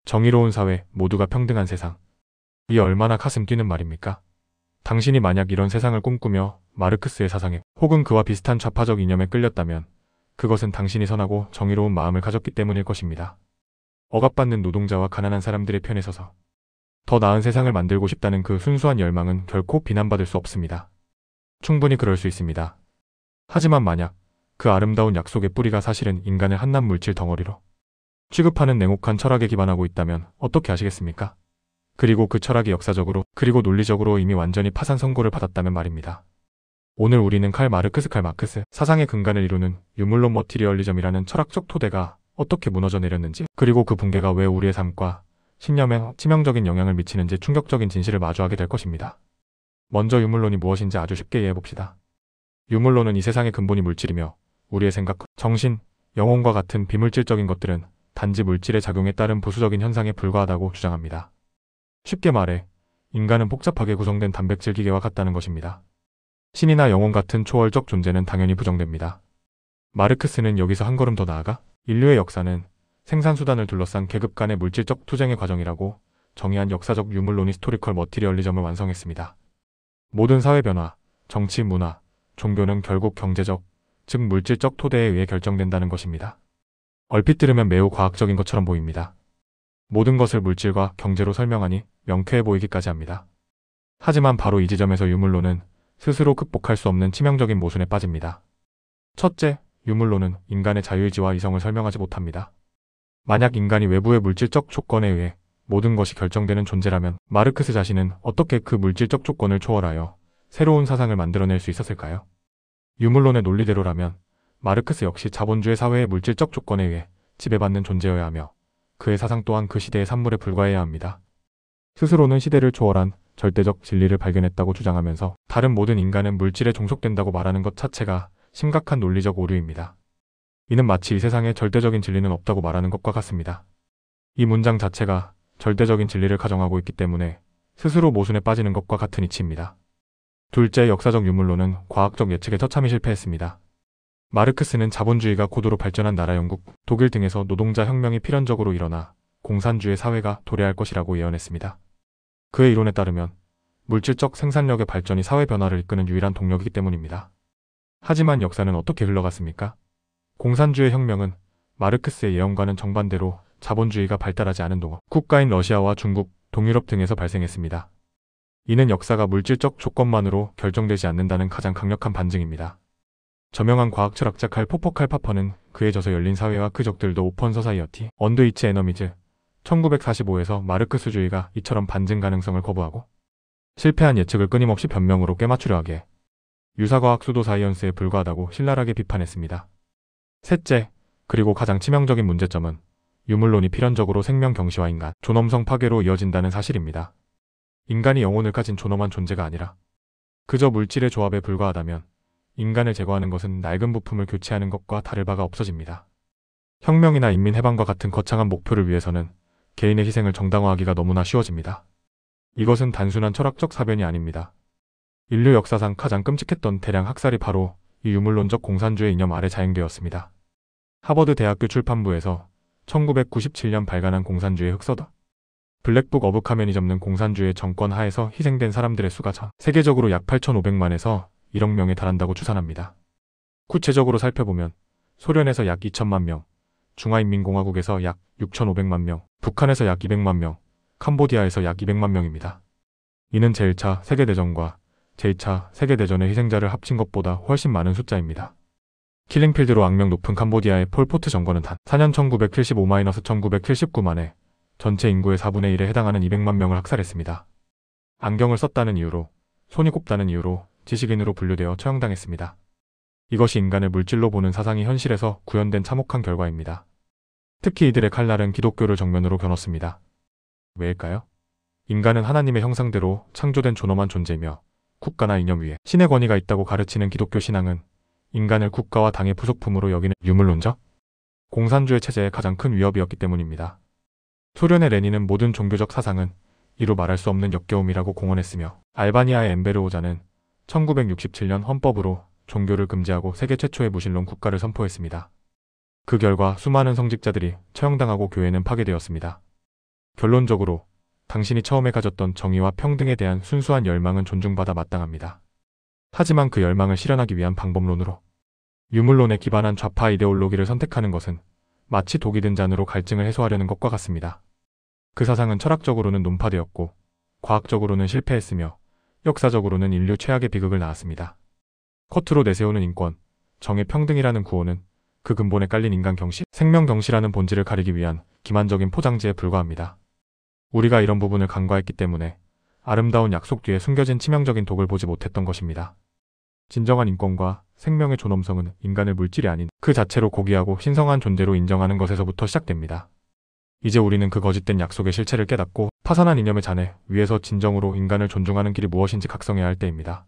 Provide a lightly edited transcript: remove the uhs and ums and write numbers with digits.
정의로운 사회, 모두가 평등한 세상. 이게 얼마나 가슴 뛰는 말입니까? 당신이 만약 이런 세상을 꿈꾸며 마르크스의 사상에 혹은 그와 비슷한 좌파적 이념에 끌렸다면 그것은 당신이 선하고 정의로운 마음을 가졌기 때문일 것입니다. 억압받는 노동자와 가난한 사람들의 편에 서서 더 나은 세상을 만들고 싶다는 그 순수한 열망은 결코 비난받을 수 없습니다. 충분히 그럴 수 있습니다. 하지만 만약 그 아름다운 약속의 뿌리가 사실은 인간을 한낱 물질 덩어리로 취급하는 냉혹한 철학에 기반하고 있다면 어떻게 하시겠습니까? 그리고 그 철학이 역사적으로 그리고 논리적으로 이미 완전히 파산 선고를 받았다면 말입니다. 오늘 우리는 칼 마르크스 사상의 근간을 이루는 유물론 머티리얼리즘이라는 철학적 토대가 어떻게 무너져 내렸는지, 그리고 그 붕괴가 왜 우리의 삶과 신념에 치명적인 영향을 미치는지 충격적인 진실을 마주하게 될 것입니다. 먼저 유물론이 무엇인지 아주 쉽게 이해해봅시다. 유물론은 이 세상의 근본이 물질이며 우리의 생각, 정신, 영혼과 같은 비물질적인 것들은 단지 물질의 작용에 따른 부수적인 현상에 불과하다고 주장합니다. 쉽게 말해 인간은 복잡하게 구성된 단백질 기계와 같다는 것입니다. 신이나 영혼 같은 초월적 존재는 당연히 부정됩니다. 마르크스는 여기서 한 걸음 더 나아가 인류의 역사는 생산수단을 둘러싼 계급 간의 물질적 투쟁의 과정이라고 정의한 역사적 유물론 히스토리컬 머티리얼리즘을 완성했습니다. 모든 사회 변화, 정치, 문화, 종교는 결국 경제적, 즉 물질적 토대에 의해 결정된다는 것입니다. 얼핏 들으면 매우 과학적인 것처럼 보입니다. 모든 것을 물질과 경제로 설명하니 명쾌해 보이기까지 합니다. 하지만 바로 이 지점에서 유물론은 스스로 극복할 수 없는 치명적인 모순에 빠집니다. 첫째, 유물론은 인간의 자유의지와 이성을 설명하지 못합니다. 만약 인간이 외부의 물질적 조건에 의해 모든 것이 결정되는 존재라면 마르크스 자신은 어떻게 그 물질적 조건을 초월하여 새로운 사상을 만들어낼 수 있었을까요? 유물론의 논리대로라면 마르크스 역시 자본주의 사회의 물질적 조건에 의해 지배받는 존재여야 하며 그의 사상 또한 그 시대의 산물에 불과해야 합니다. 스스로는 시대를 초월한 절대적 진리를 발견했다고 주장하면서 다른 모든 인간은 물질에 종속된다고 말하는 것 자체가 심각한 논리적 오류입니다. 이는 마치 이 세상에 절대적인 진리는 없다고 말하는 것과 같습니다. 이 문장 자체가 절대적인 진리를 가정하고 있기 때문에 스스로 모순에 빠지는 것과 같은 이치입니다. 둘째, 역사적 유물론은 과학적 예측에 처참히 실패했습니다. 마르크스는 자본주의가 고도로 발전한 나라 영국, 독일 등에서 노동자 혁명이 필연적으로 일어나 공산주의 사회가 도래할 것이라고 예언했습니다. 그의 이론에 따르면 물질적 생산력의 발전이 사회 변화를 이끄는 유일한 동력이기 때문입니다. 하지만 역사는 어떻게 흘러갔습니까? 공산주의 혁명은 마르크스의 예언과는 정반대로 자본주의가 발달하지 않은 동업 국가인 러시아와 중국, 동유럽 등에서 발생했습니다. 이는 역사가 물질적 조건만으로 결정되지 않는다는 가장 강력한 반증입니다. 저명한 과학 철학자 칼 포퍼는 그의 저서 열린 사회와 그 적들도 오펀 서사이어티, 언더 이츠 에너미즈 1945에서 마르크스주의가 이처럼 반증 가능성을 거부하고 실패한 예측을 끊임없이 변명으로 꿰맞추려 하기에 유사과학 수도 사이언스에 불과하다고 신랄하게 비판했습니다. 셋째, 그리고 가장 치명적인 문제점은 유물론이 필연적으로 생명 경시와 인간, 존엄성 파괴로 이어진다는 사실입니다. 인간이 영혼을 가진 존엄한 존재가 아니라 그저 물질의 조합에 불과하다면 인간을 제거하는 것은 낡은 부품을 교체하는 것과 다를 바가 없어집니다. 혁명이나 인민해방과 같은 거창한 목표를 위해서는 개인의 희생을 정당화하기가 너무나 쉬워집니다. 이것은 단순한 철학적 사변이 아닙니다. 인류 역사상 가장 끔찍했던 대량 학살이 바로 이 유물론적 공산주의 이념 아래 자행되었습니다. 하버드 대학교 출판부에서 1997년 발간한 공산주의 흑서다. 블랙북 어브 카메니즘는 공산주의 정권 하에서 희생된 사람들의 수가 전 세계적으로 약 8,500만에서 1억 명에 달한다고 추산합니다. 구체적으로 살펴보면 소련에서 약 2천만 명, 중화인민공화국에서 약 6,500만 명, 북한에서 약 200만 명, 캄보디아에서 약 200만 명입니다. 이는 제1차 세계대전과 제2차 세계대전의 희생자를 합친 것보다 훨씬 많은 숫자입니다. 킬링필드로 악명 높은 캄보디아의 폴포트 정권은 단 4년 1975-1979만에 전체 인구의 4분의 1에 해당하는 200만 명을 학살했습니다. 안경을 썼다는 이유로, 손이 곱다는 이유로 지식인으로 분류되어 처형당했습니다. 이것이 인간을 물질로 보는 사상이 현실에서 구현된 참혹한 결과입니다. 특히 이들의 칼날은 기독교를 정면으로 겨눴습니다. 왜일까요? 인간은 하나님의 형상대로 창조된 존엄한 존재이며 국가나 이념 위에 신의 권위가 있다고 가르치는 기독교 신앙은 인간을 국가와 당의 부속품으로 여기는 유물론적 공산주의 체제의 가장 큰 위협이었기 때문입니다. 소련의 레닌은 모든 종교적 사상은 이루 말할 수 없는 역겨움이라고 공언했으며 알바니아의 엠베르오자는 1967년 헌법으로 종교를 금지하고 세계 최초의 무신론 국가를 선포했습니다. 그 결과 수많은 성직자들이 처형당하고 교회는 파괴되었습니다. 결론적으로 당신이 처음에 가졌던 정의와 평등에 대한 순수한 열망은 존중받아 마땅합니다. 하지만 그 열망을 실현하기 위한 방법론으로 유물론에 기반한 좌파 이데올로기를 선택하는 것은 마치 독이 든 잔으로 갈증을 해소하려는 것과 같습니다. 그 사상은 철학적으로는 논파되었고 과학적으로는 실패했으며 역사적으로는 인류 최악의 비극을 낳았습니다. 겉으로 내세우는 인권, 정의 평등이라는 구호는 그 근본에 깔린 인간 경시, 생명 경시라는 본질을 가리기 위한 기만적인 포장지에 불과합니다. 우리가 이런 부분을 간과했기 때문에 아름다운 약속 뒤에 숨겨진 치명적인 독을 보지 못했던 것입니다. 진정한 인권과 생명의 존엄성은 인간을 물질이 아닌 그 자체로 고귀하고 신성한 존재로 인정하는 것에서부터 시작됩니다. 이제 우리는 그 거짓된 약속의 실체를 깨닫고 파산한 이념의 잔해 위에서 진정으로 인간을 존중하는 길이 무엇인지 각성해야 할 때입니다.